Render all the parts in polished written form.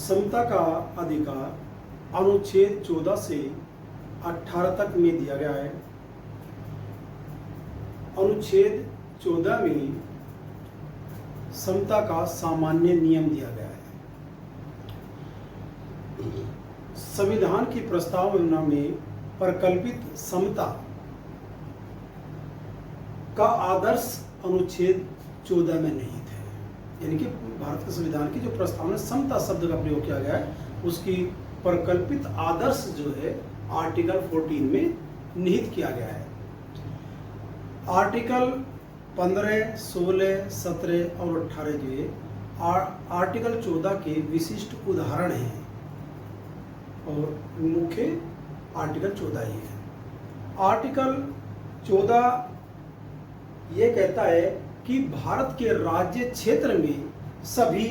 समता का अधिकार अनुच्छेद 14 से 18 तक में दिया गया है। अनुच्छेद 14 में समता का सामान्य नियम दिया गया है। संविधान की प्रस्तावना में प्रकल्पित समता का आदर्श अनुच्छेद 14 में निहित है। यानी कि भारत के संविधान की जो प्रस्तावना समता शब्द का प्रयोग किया गया है, उसकी प्रकल्पित आदर्श जो है आर्टिकल 14 में निहित किया गया है। आर्टिकल 15, 16, 17 और 18 जो है आर्टिकल 14 के विशिष्ट उदाहरण हैं और मुख्य आर्टिकल 14 ही है। आर्टिकल 14 ये कहता है कि भारत के राज्य क्षेत्र में सभी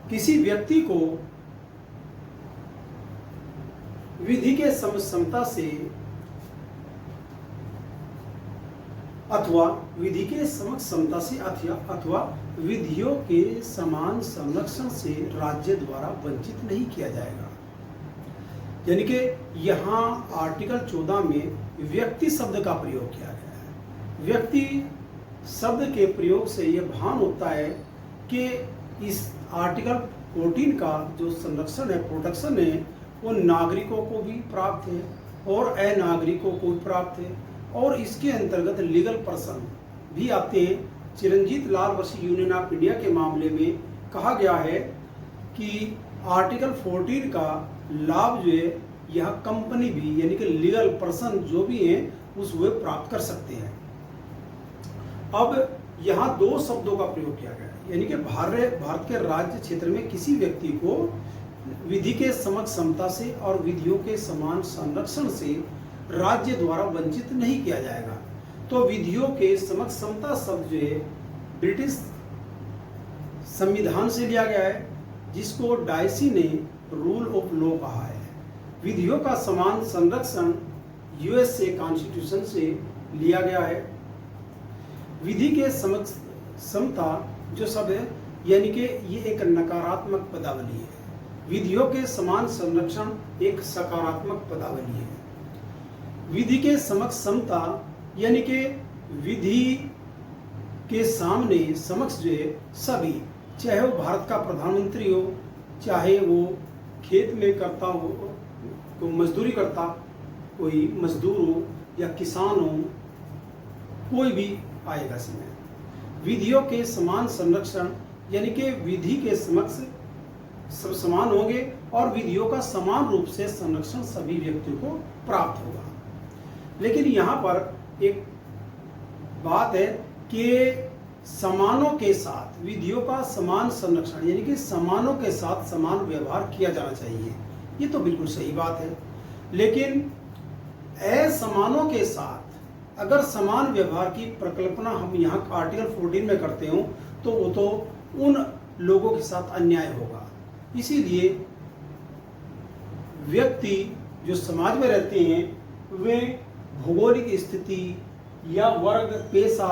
किसी व्यक्ति को विधि के समता से अथवा विधि के समक्ष समता से अथवा विधियों के समान संरक्षण से राज्य द्वारा वंचित नहीं किया जाएगा। यानी कि यहाँ आर्टिकल 14 में व्यक्ति शब्द का प्रयोग किया गया है। व्यक्ति शब्द के प्रयोग से यह भान होता है कि इस आर्टिकल 14 का जो संरक्षण है, प्रोटेक्शन है, वो नागरिकों को भी प्राप्त है और अनागरिकों को भी प्राप्त है। और इसके अंतर्गत लीगल पर्सन भी आते हैं। चिरंजीत लाल वर्सेस यूनियन ऑफ इंडिया के मामले में कहा गया है कि आर्टिकल 14 का लाभ जो है यह कंपनी भी, यानी कि लीगल पर्सन जो भी हैं उस वे प्राप्त कर सकते हैं। अब यहाँ दो शब्दों का प्रयोग किया गया है, यानी कि भारत के राज्य क्षेत्र में किसी व्यक्ति को विधि के समक्ष समता से और विधियों के समान संरक्षण से राज्य द्वारा वंचित नहीं किया जाएगा। तो विधियों के समक्ष समता शब्द जो है ब्रिटिश संविधान से लिया गया है, जिसको डायसी ने रूल ऑफ लॉ कहा है। विधियों का समान संरक्षण यूएस से कॉन्स्टिट्यूशन से लिया गया है। विधि के समक्ष समता जो शब्द है, यानी कि ये एक नकारात्मक पदावली है। विधियों के समान संरक्षण एक सकारात्मक पदावली है। विधि के समक्ष समता यानी कि विधि के सामने समक्ष जो है सभी, चाहे वो भारत का प्रधानमंत्री हो, चाहे वो खेत में करता हो, कोई मजदूरी करता, कोई मजदूर हो या किसान हो, कोई भी आएगा इसमें। विधियों के समान संरक्षण यानी कि विधि के समक्ष सब समान होंगे और विधियों का समान रूप से संरक्षण सभी व्यक्तियों को प्राप्त होगा। लेकिन यहाँ पर एक बात है कि समानों के साथ विधियों का समान संरक्षण यानी कि समानों के साथ समान व्यवहार किया जाना चाहिए। ये तो बिल्कुल सही बात है, लेकिन असमानों के साथ अगर समान व्यवहार की प्रकल्पना हम यहाँ आर्टिकल 14 में करते हो तो वो तो उन लोगों के साथ अन्याय होगा। इसीलिए व्यक्ति जो समाज में रहते हैं वे भौगोलिक स्थिति या वर्ग, पेशा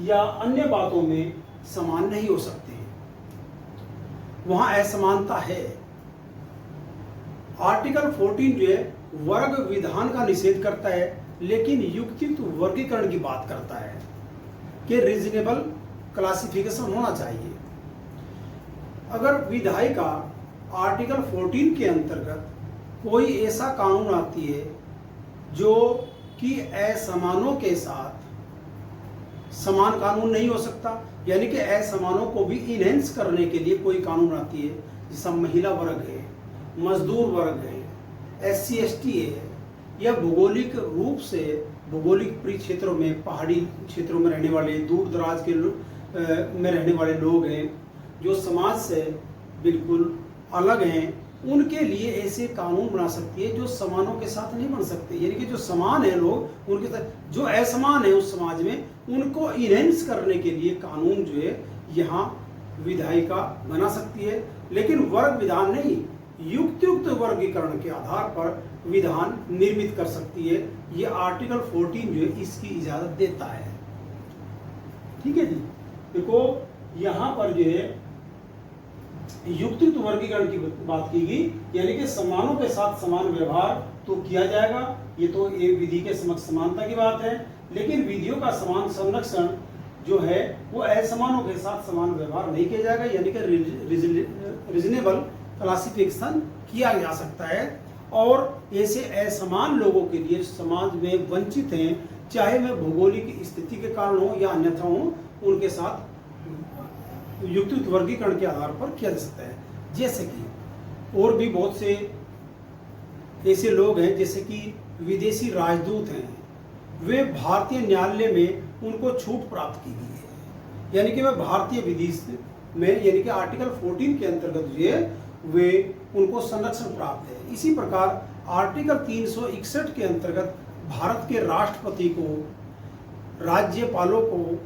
या अन्य बातों में समान नहीं हो सकते, वहां असमानता है। आर्टिकल 14 जो है वर्ग विधान का निषेध करता है, लेकिन युक्तियुक्त वर्गीकरण की बात करता है कि रीजनेबल क्लासिफिकेशन होना चाहिए। अगर विधायिका आर्टिकल 14 के अंतर्गत कोई ऐसा कानून आती है जो कि असमानों के साथ समान कानून नहीं हो सकता, यानी कि असमानों को भी इनहेंस करने के लिए कोई कानून आती है, जैसा महिला वर्ग है, मजदूर वर्ग है, SC ST है, या भौगोलिक रूप से भौगोलिक परिक्षेत्रों में, पहाड़ी क्षेत्रों में रहने वाले, दूर दराज के में रहने वाले लोग हैं जो समाज से बिल्कुल अलग हैं, उनके लिए ऐसे कानून बना सकती है जो समानों के साथ नहीं बन सकते। यानी कि जो समान है लोग उनके साथ, जो असमान है उस समाज में, उनको इनहेंस करने के लिए कानून जो है यहाँ विधायिका बना सकती है, लेकिन वर्ग विधान नहीं, युक्तियुक्त वर्गीकरण के आधार पर विधान निर्मित कर सकती है। ये आर्टिकल 14 जो है इसकी इजाजत देता है। ठीक है जी। देखो यहाँ पर जो है युक्तियुक्त वर्गीकरण की बात की गई, यानी कि समानों के साथ समान व्यवहार तो किया जाएगा, ये तो एक विधि के समक्ष समानता की बात है। लेकिन विधियों का समान संरक्षण जो है वो असमानों के साथ समान व्यवहार नहीं किया जाएगा, यानी कि रीजनेबल क्लासिफिकेशन किया जा सकता है। और ऐसे असमान लोगों के लिए समाज में वंचित हैं, चाहे वह भौगोलिक स्थिति के कारण हो या अन्यथा हो, उनके साथ युक्तियुक्त वर्गीकरण के आधार पर किया जा सकता है। जैसे कि और भी बहुत से ऐसे लोग हैं, जैसे कि विदेशी राजदूत हैं, वे भारतीय न्यायालय में उनको छूट प्राप्त की गई है, यानी कि वे भारतीय विधि में यानी कि आर्टिकल 14 के अंतर्गत जो है वे उनको संरक्षण प्राप्त है। इसी प्रकार आर्टिकल 361 के अंतर्गत भारत के राष्ट्रपति को, राज्यपालों को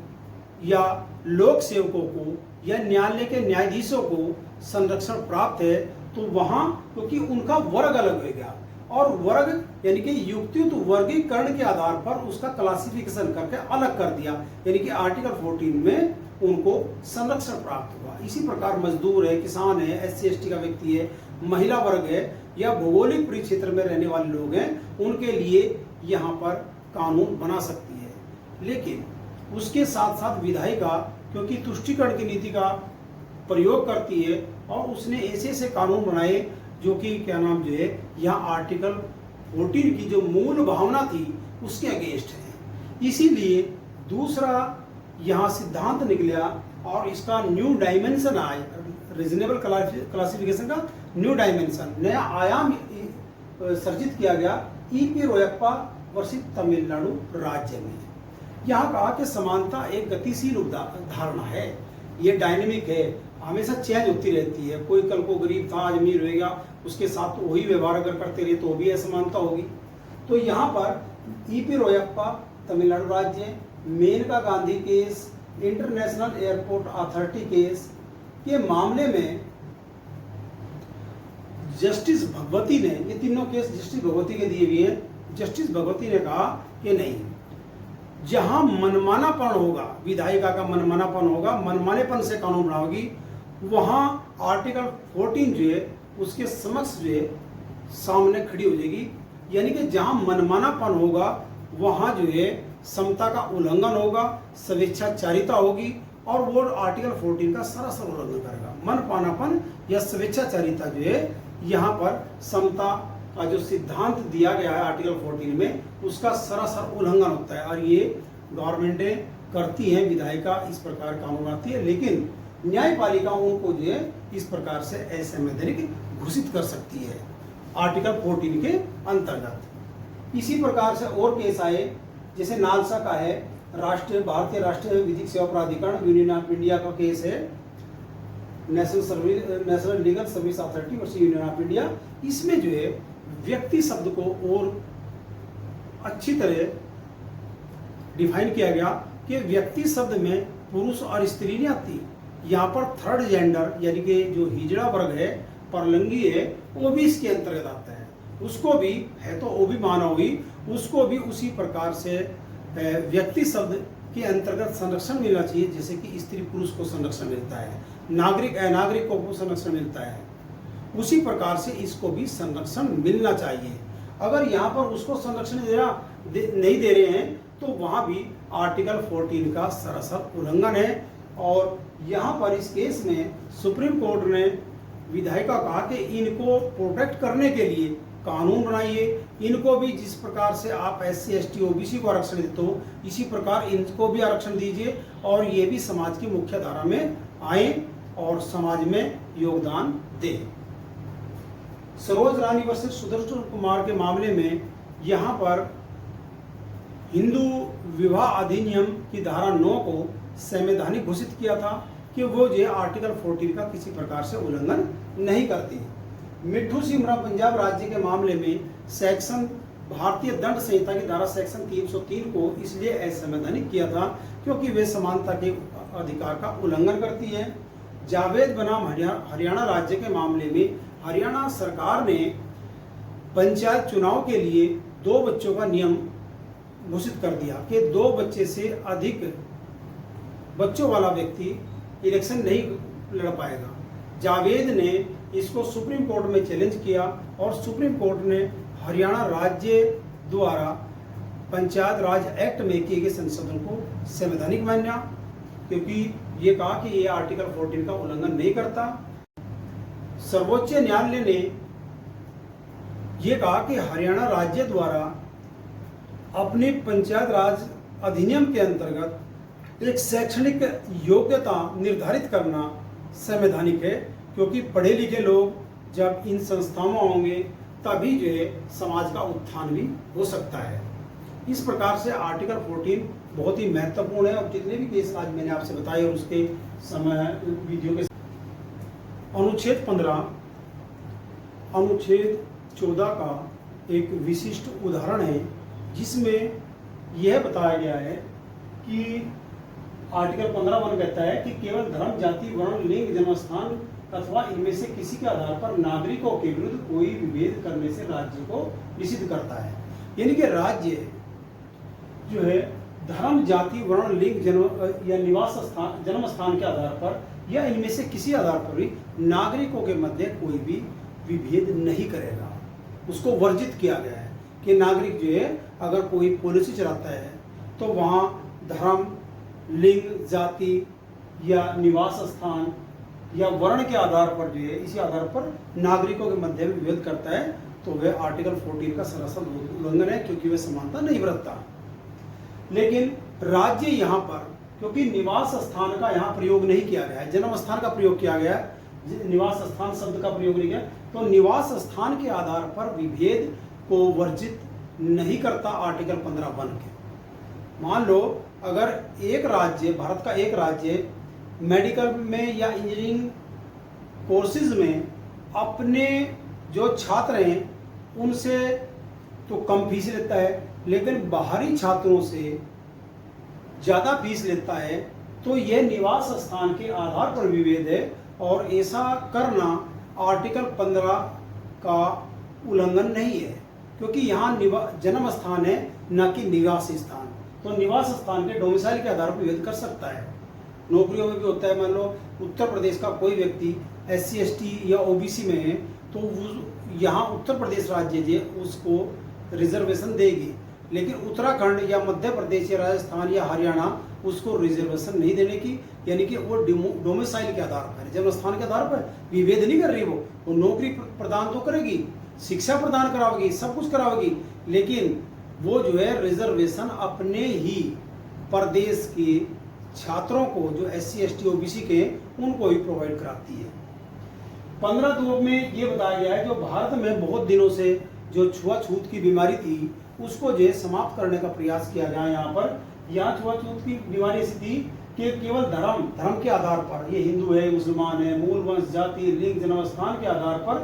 या लोक सेवकों को या न्यायालय के न्यायाधीशों को संरक्षण प्राप्त है। तो वहां क्योंकि उनका वर्ग अलग हो गया, और वर्ग यानी कि युक्तियुक्त वर्गीकरण के आधार पर उसका क्लासिफिकेशन करके अलग कर दिया, यानी कि आर्टिकल 14 में उनको संरक्षण प्राप्त हुआ। इसी प्रकार मजदूर है, किसान है, SC ST का व्यक्ति है, महिला वर्ग है या भौगोलिक परिक्षेत्र में रहने वाले लोग हैं, उनके लिए यहाँ पर कानून बना सकती है। लेकिन उसके साथ साथ विधायिका क्योंकि तुष्टीकरण की नीति का प्रयोग करती है और उसने ऐसे कानून बनाए जो कि क्या नाम जो है यहाँ आर्टिकल 14 की जो मूल भावना थी उसके अगेंस्ट है। इसीलिए दूसरा यहाँ सिद्धांत निकला और इसका न्यू डायमेंशन आया, रीजनेबल क्लासिफिकेशन का न्यू डायमेंशन, नया आयाम सर्जित किया गया E.P. रोयप्पा वर्षित तमिलनाडु राज्य में। यहाँ कहा कि समानता एक गतिशील धारणा है, ये डायनेमिक है, हमेशा चेंज होती रहती है। कोई कल को गरीब था आज अमीर रहेगा, उसके साथ तो वही व्यवहार अगर करते रहे तो भी असमानता होगी। तो यहाँ पर E.P. रोयप्पा तमिलनाडु राज्य, Maneka Gandhi case, international airport authority case के मामले में जस्टिस भगवती ने, ये तीनों केस जस्टिस भगवती के दिए हुए हैं, जस्टिस भगवती ने कहा कि नहीं, जहां मनमानापन होगा, विधायिका का मनमानापन होगा, मनमानेपन से कानून बनाओगी, वहां आर्टिकल 14 जो है उसके समक्ष जो है सामने खड़ी हो जाएगी। यानी कि जहां मनमानापन होगा वहां जो है समता का उल्लंघन होगा, स्वेच्छाचारिता होगी और वो आर्टिकल 14 का सरासर उल्लंघन करेगा। मनमानापन या स्वेच्छाचारिता जो है यहाँ पर समता का जो सिद्धांत दिया गया है आर्टिकल 14 में उसका सरासर उल्लंघन होता है, और ये गवर्नमेंटें करती हैं, विधायिका इस प्रकार कानून आती है, लेकिन न्यायपालिका उनको जो है इस प्रकार से असंवैधानिक घोषित कर सकती है आर्टिकल 14 के अंतर्गत। इसी प्रकार से और केस आए, जैसे नालसा का है, भारतीय राष्ट्रीय विधिक सेवा प्राधिकरण यूनियन ऑफ इंडिया का केस है, national legal service authority versus union of India. इसमें जो है व्यक्ति शब्द को और अच्छी तरह डिफाइन किया गया कि व्यक्ति शब्द में पुरुष और स्त्री नहीं आती। यहाँ पर थर्ड जेंडर यानी कि जो हिजड़ा वर्ग है, परलिंगी है, वो भी इसके अंतर्गत आता है। उसको भी है तो वो भी मानव हुई, उसको भी उसी प्रकार से व्यक्ति शब्द के अंतर्गत संरक्षण मिलना चाहिए, जैसे कि स्त्री पुरुष को संरक्षण मिलता है, नागरिक अनागरिक को संरक्षण मिलता है, उसी प्रकार से इसको भी संरक्षण मिलना चाहिए। अगर यहाँ पर उसको संरक्षण नहीं दे रहे हैं तो वहाँ भी आर्टिकल 14 का सरासर उल्लंघन है। और यहाँ पर इस केस में सुप्रीम कोर्ट ने विधायिका कहा कि इनको प्रोटेक्ट करने के लिए कानून बनाइए, इनको भी जिस प्रकार से आप SC ST OBC को आरक्षण देते हो इसी प्रकार इनको भी आरक्षण दीजिए, और ये भी समाज की मुख्य धारा में आए और समाज में योगदान दें। सरोज रानी वर्सेस सुदर्शन कुमार के मामले में यहाँ पर हिंदू विवाह अधिनियम की धारा 9 को संवैधानिक घोषित किया था कि वो जो आर्टिकल 14 का किसी प्रकार से उल्लंघन नहीं करती। मिट्ठू सिमरा पंजाब राज्य के मामले में सेक्शन भारतीय दंड संहिता की धारा सेक्शन 303 को इसलिए असंवैधानिक किया था क्योंकि वे समानता के अधिकार का उल्लंघन करती है। जावेद बनाम हरियाणा राज्य के मामले में हरियाणा सरकार ने पंचायत चुनाव के लिए 2 बच्चों का नियम घोषित कर दिया कि 2 बच्चे से अधिक बच्चों वाला व्यक्ति इलेक्शन नहीं लड़ पाएगा। जावेद ने इसको सुप्रीम कोर्ट में चैलेंज किया और सुप्रीम कोर्ट ने हरियाणा राज्य द्वारा पंचायत राज एक्ट में किए गए संशोधन को संवैधानिक माना, क्योंकि ये कहा कि ये आर्टिकल 14 का उल्लंघन नहीं करता। सर्वोच्च न्यायालय ने ये कहा कि हरियाणा राज्य द्वारा अपने पंचायत राज अधिनियम के अंतर्गत एक शैक्षणिक योग्यता निर्धारित करना संवैधानिक है, क्योंकि पढ़े लिखे लोग जब इन संस्थाओं में होंगे तभी जो है समाज का उत्थान भी हो सकता है। इस प्रकार से आर्टिकल 14 बहुत ही महत्वपूर्ण है और जितने भी केस आज मैंने आपसे बताए और उसके समय वीडियो के अनुच्छेद 15 अनुच्छेद 14 का एक विशिष्ट उदाहरण है, जिसमें यह बताया गया है कि आर्टिकल 15(1) कहता है कि केवल धर्म, जाति, वर्ण, लिंग, जन्मस्थान अथवा इनमें से किसी के आधार पर नागरिकों के विरुद्ध कोई विभेद करने से राज्य को निषिद्ध करता है। यानी कि राज्य जो है धर्म, जाति, वर्ण, लिंग, जन्म या निवास स्थान, जन्म स्थान के आधार पर या इनमें से किसी आधार पर भी नागरिकों के मध्य कोई भी विभेद नहीं करेगा। उसको वर्जित किया गया है कि नागरिक जो है अगर कोई पॉलिसी चलाता है तो वहाँ धर्म, लिंग, जाति या निवास स्थान या वर्ण के आधार पर जो है इसी आधार पर नागरिकों के मध्य में विभेद करता है तो वह आर्टिकल 14 का सरासर उल्लंघन है, क्योंकि वह समानता नहीं बरतता। लेकिन राज्य यहाँ पर क्योंकि निवास स्थान का यहाँ प्रयोग नहीं किया गया है, जन्म स्थान का प्रयोग किया गया है, निवास स्थान शब्द का प्रयोग नहीं किया, तो निवास स्थान के आधार पर विभेद को वर्जित नहीं करता आर्टिकल 15(1) के। मान लो अगर एक राज्य, भारत का एक राज्य मेडिकल में या इंजीनियरिंग कोर्सेज में अपने जो छात्र हैं उनसे तो कम फीस लेता है, लेकिन बाहरी छात्रों से ज़्यादा फीस लेता है, तो यह निवास स्थान के आधार पर विभेद है और ऐसा करना आर्टिकल 15 का उल्लंघन नहीं है, क्योंकि यहाँ जन्म स्थान है न कि निवास स्थान। तो निवास स्थान के डोमिसाइल के आधार पर विभेद कर सकता है। नौकरियों में भी होता है, मान लो उत्तर प्रदेश का कोई व्यक्ति SC ST या OBC में है तो यहाँ उत्तर प्रदेश राज्य जो उसको रिजर्वेशन देगी, लेकिन उत्तराखंड या मध्य प्रदेश या राजस्थान या हरियाणा उसको रिजर्वेशन नहीं देने की, यानी कि वो डोमिसाइल के आधार पर, जन्म स्थान के आधार पर विभेद नहीं कर रही। वो नौकरी प्रदान तो करेगी, शिक्षा प्रदान करावेगी, सब कुछ करावेगी, लेकिन वो जो है रिजर्वेशन अपने ही प्रदेश के छात्रों को जो SC ST OBC के उनको ही प्रोवाइड कराती है। 15(2) में ये बताया गया है जो भारत में बहुत दिनों से जो छुआछूत की बीमारी थी उसको जो है समाप्त करने का प्रयास किया गया। यहाँ छुआछूत की बीमारी ऐसी थी कि केवल धर्म के आधार पर, ये हिंदू है, मुसलमान है, मूल वंश, जाति, लिंग, जन्म स्थान के आधार पर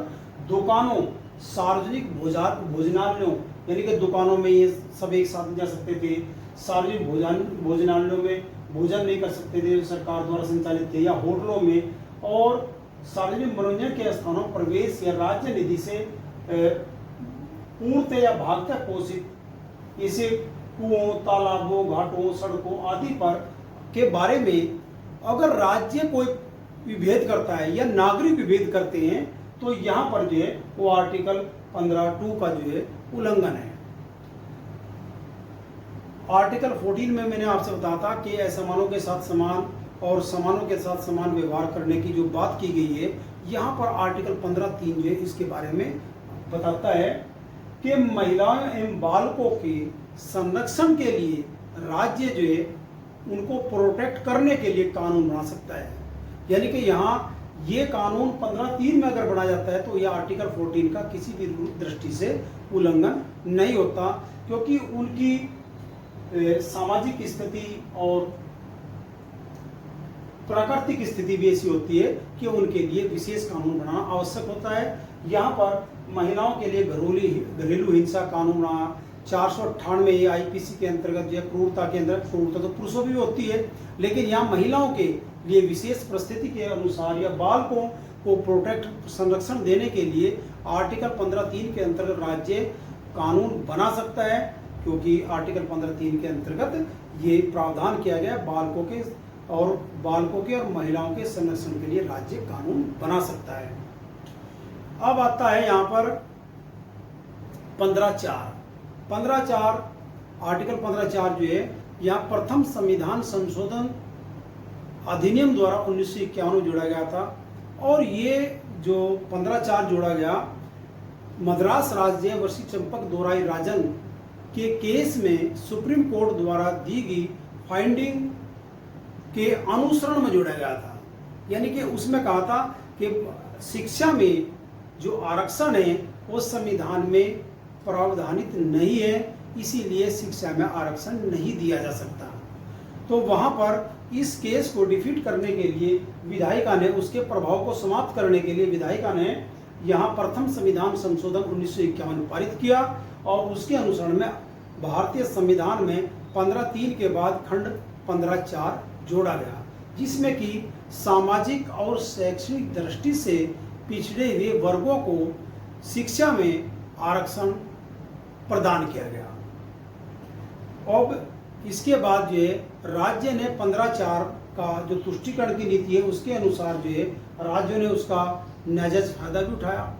दुकानों, सार्वजनिक भोजनालयों, यानी कि दुकानों में ये सब एक साथ जा सकते थे, सार्वजनिक भोजनालयों में भोजन नहीं कर सकते थे, सरकार द्वारा संचालित थे, या होटलों में, और सार्वजनिक मनोरंजन के स्थानों प्रवेश या राज्य निधि से पूर्णतः या भागतः पोषित ऐसे कुओं, तालाबों, घाटों, सड़कों आदि पर के बारे में अगर राज्य कोई विभेद करता है या नागरिक विभेद करते हैं तो यहाँ पर जो है वो आर्टिकल 15(2) का जो है उल्लंघन है। आर्टिकल 14 में मैंने आपसे बताया था कि असमानों के साथ समान और समानों के साथ समान व्यवहार करने की जो बात की गई है, यहाँ पर आर्टिकल 15(3) जो है इसके बारे में बताता है कि महिलाओं एवं बालकों के संरक्षण के लिए राज्य जो है उनको प्रोटेक्ट करने के लिए कानून बना सकता है। यानी कि यहाँ ये कानून 15(3) में अगर बनाया जाता है तो यह आर्टिकल 14 का किसी भी दृष्टि से उल्लंघन नहीं होता, क्योंकि उनकी सामाजिक स्थिति और प्राकृतिक स्थिति भी ऐसी होती है कि उनके लिए विशेष कानून बनाना आवश्यक होता है। यहाँ पर महिलाओं के लिए घरेलू हिंसा कानून बना 498 IPC के अंतर्गत या क्रूरता के अंदर, क्रूरता तो पुरुषों भी होती है, लेकिन यहाँ महिलाओं के लिए विशेष परिस्थिति के अनुसार या बालकों को प्रोटेक्ट संरक्षण देने के लिए आर्टिकल 15(3) के अंतर्गत राज्य कानून बना सकता है, क्योंकि आर्टिकल 15(3) के अंतर्गत ये प्रावधान किया गया बालकों के और बालकों के और महिलाओं के संरक्षण के लिए राज्य कानून बना सकता है। अब आता है यहाँ पर 15(4) आर्टिकल 15(4) जो है यहाँ प्रथम संविधान संशोधन अधिनियम द्वारा 1951 में जोड़ा गया था। और ये जो 15(4) जोड़ा गया मद्रास राज्य वर्षी चंपक दोराई राजन के केस में सुप्रीम कोर्ट द्वारा दी गई फाइंडिंग के अनुसरण में जोड़ा गया था। यानी कि उसमें कहा था कि शिक्षा में जो आरक्षण है वो संविधान में प्रावधानित नहीं है, इसीलिए शिक्षा में आरक्षण नहीं दिया जा सकता। तो वहां पर इस केस को डिफीट करने के लिए विधायिका ने, उसके प्रभाव को समाप्त करने के लिए विधायिका ने यहाँ प्रथम संविधान संशोधन 1951 पारित किया और उसके अनुसरण में भारतीय संविधान में 15(3) के बाद खंड 15(4) जोड़ा गया, जिसमें कि सामाजिक और शैक्षणिक दृष्टि से पिछड़े हुए वर्गों को शिक्षा में आरक्षण प्रदान किया गया। अब इसके बाद जो है राज्य ने 15(4) का जो तुष्टिकरण की नीति है उसके अनुसार जो है राज्यों ने उसका नाजायज फायदा भी उठाया।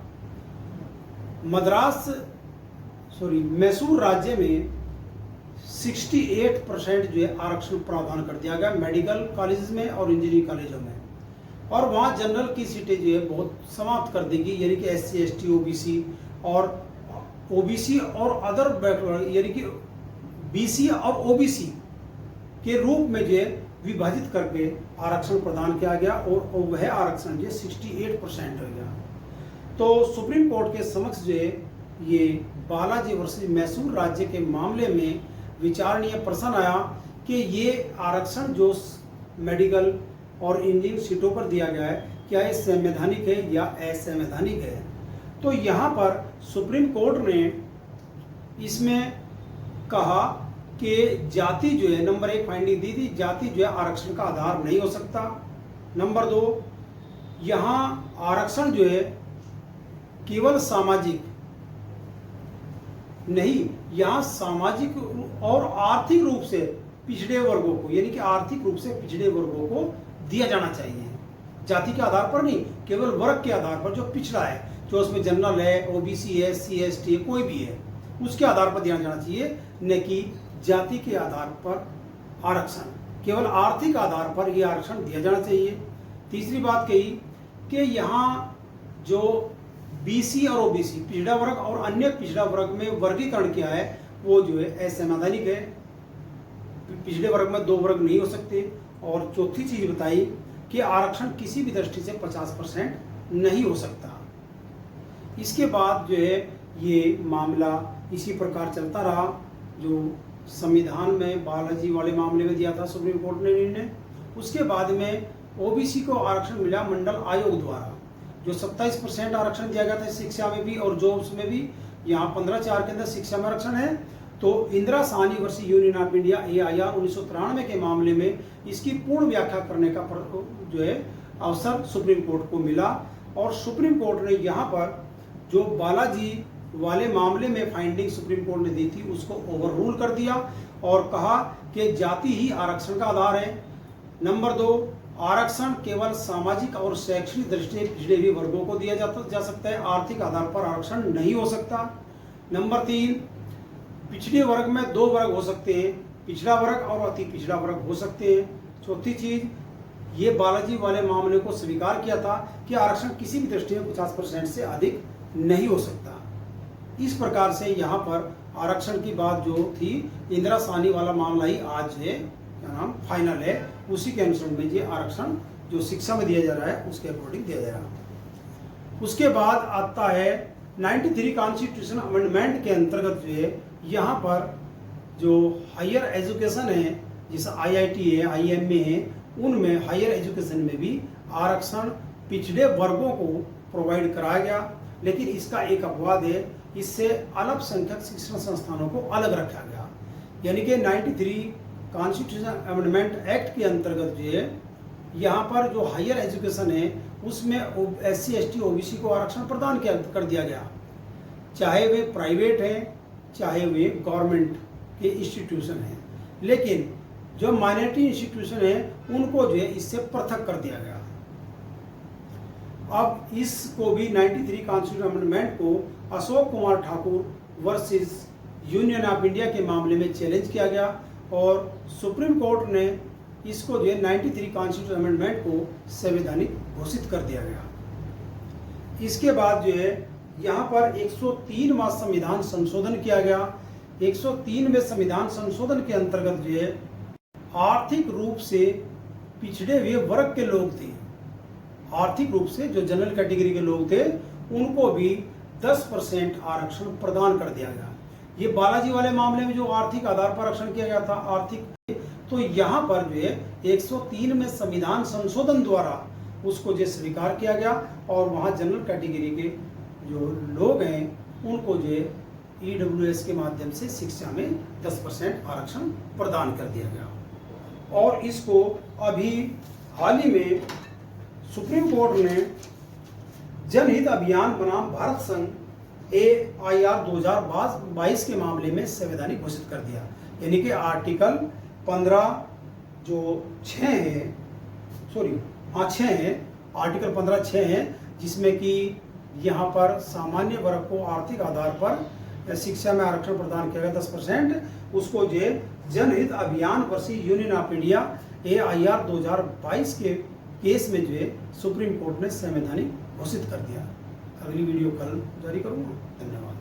मैसूर राज्य में 68% जो है आरक्षण प्रावधान कर दिया गया मेडिकल कॉलेज में और इंजीनियरिंग कॉलेजों में, और वहाँ जनरल की सीटें जो है बहुत समाप्त कर देगी, यानी कि SC ST OBC और अदर बैकवर्ड यानी कि BC और OBC के रूप में जो है विभाजित करके आरक्षण प्रदान किया गया और वह आरक्षण जो 68% हो गया। तो सुप्रीम कोर्ट के समक्ष जो है ये बालाजी वर्सेस मैसूर राज्य के मामले में विचारणीय प्रश्न आया कि ये आरक्षण जो मेडिकल और इंजीनियरिंग सीटों पर दिया गया है क्या ये संवैधानिक है या असंवैधानिक है। तो यहाँ पर सुप्रीम कोर्ट ने इसमें कहा कि जाति जो है, नंबर 1 फाइंडिंग दी थी, जाति जो है आरक्षण का आधार नहीं हो सकता। नंबर 2, यहाँ आरक्षण जो है केवल सामाजिक नहीं, यहाँ सामाजिक और आर्थिक रूप से पिछड़े वर्गों को, यानी कि आर्थिक रूप से पिछड़े वर्गों को दिया जाना चाहिए, जाति के आधार पर नहीं, केवल वर्ग के आधार पर जो पिछड़ा है, जो उसमें जनरल है, OBC है, SC ST है, कोई भी है, उसके आधार पर दिया जाना चाहिए, न कि जाति के आधार पर आरक्षण। केवल आर्थिक आधार पर यह आरक्षण दिया जाना चाहिए। तीसरी बात कही कि यहाँ जो BC और OBC पिछड़ा वर्ग और अन्य पिछड़ा वर्ग में वर्गीकरण किया है वो जो है असंवैधानिक है, पिछड़े वर्ग में 2 वर्ग नहीं हो सकते। और चौथी चीज बताई कि आरक्षण किसी भी दृष्टि से 50% नहीं हो सकता। इसके बाद जो है ये मामला इसी प्रकार चलता रहा, जो संविधान में बालाजी वाले मामले में दिया था सुप्रीम कोर्ट ने निर्णय। उसके बाद में OBC को आरक्षण मिला मंडल आयोग द्वारा, जो 27% आरक्षण दिया गया था शिक्षा में भी और जॉब्स में भी। यहाँ 15(4) के अंदर शिक्षा में आरक्षण है। तो Indira Sahni versus union of India AIR 1993 के मामले में इसकी पूर्ण व्याख्या करने का जो है अवसर सुप्रीम कोर्ट को मिला और सुप्रीम कोर्ट ने यहाँ पर जो बालाजी वाले मामले में फाइंडिंग सुप्रीम कोर्ट ने दी थी उसको ओवररूल कर दिया और कहा कि जाति ही आरक्षण का आधार है। नंबर 2, आरक्षण केवल सामाजिक और शैक्षणिक दृष्टि से पिछड़े हुए वर्गों को दिया जा सकता है, आर्थिक आधार पर आरक्षण नहीं हो सकता। नंबर 3, पिछड़े वर्ग में 2 वर्ग हो सकते हैं, पिछड़ा वर्ग और अति पिछड़ा वर्ग हो सकते हैं। चौथी चीज, ये बालाजी वाले मामले को स्वीकार किया था कि आरक्षण किसी भी दृष्टि में 50% से अधिक नहीं हो सकता। इस प्रकार से यहाँ पर आरक्षण की बात जो थी, इंदिरा साहनी वाला मामला ही आज है क्या नाम फाइनल है, उसी के अनुसार में ये आरक्षण जो शिक्षा में दिया जा रहा है उसके अकॉर्डिंग दिया जा रहा है। उसके बाद आता है 93 कॉन्स्टिट्यूशन अमेंडमेंट के अंतर्गत जो है यहाँ पर जो हायर एजुकेशन है, जैसे IIT है, IMA है, उनमें हायर एजुकेशन में भी आरक्षण पिछड़े वर्गों को प्रोवाइड कराया गया। लेकिन इसका एक अपवाद है, इससे अल्पसंख्यक शिक्षण संस्थानों को अलग रखा गया। यानी कि 93 कॉन्स्टिट्यूशन अमेंडमेंट एक्ट के अंतर्गत जो है यहाँ पर जो हायर एजुकेशन है उसमें SC ST OBC को आरक्षण प्रदान कर दिया गया, चाहे वे प्राइवेट हैं चाहे वे गवर्नमेंट के इंस्टीट्यूशन हैं। लेकिन जो माइनॉरिटी इंस्टीट्यूशन है उनको जो है इससे पृथक कर दिया गया। अब इसको भी 93 कॉन्स्टिट्यूशन अमेंडमेंट को Ashok Kumar Thakur versus union of India के मामले में चैलेंज किया गया और सुप्रीम कोर्ट ने इसको जो है 93 कॉन्स्टिट्यूशन अमेंडमेंट को संवैधानिक घोषित कर दिया गया। इसके बाद जो है यहाँ पर 103वां संविधान संशोधन किया गया। 103 में संविधान संशोधन के अंतर्गत जो है आर्थिक रूप से पिछड़े हुए वर्ग के लोग थे, आर्थिक रूप से जो जनरल कैटेगरी के लोग थे उनको भी 10% आरक्षण प्रदान कर दिया गया। ये बालाजी वाले मामले में जो आर्थिक आधार पर आरक्षण किया गया था आर्थिक, तो यहाँ पर जो है 103 में संविधान संशोधन द्वारा उसको जो स्वीकार किया गया और वहाँ जनरल कैटेगरी के जो लोग हैं उनको जो है EWS के माध्यम से शिक्षा में 10% आरक्षण प्रदान कर दिया गया। और इसको अभी हाल ही में सुप्रीम कोर्ट ने जनहित अभियान बनाम भारत संघ AIR 2022 के मामले में संवैधानिक घोषित कर दिया। यानी कि आर्टिकल 15 जो 6 है, सॉरी हाँ 6 है, आर्टिकल 15(6) है, जिसमें कि यहाँ पर सामान्य वर्ग को आर्थिक आधार पर शिक्षा में आरक्षण प्रदान किया गया 10%, उसको जो जनहित अभियान versus union of India AIR 2022 के केस में जो है सुप्रीम कोर्ट ने संवैधानिक घोषित कर दिया। अगली वीडियो कल जारी करूँगा। धन्यवाद।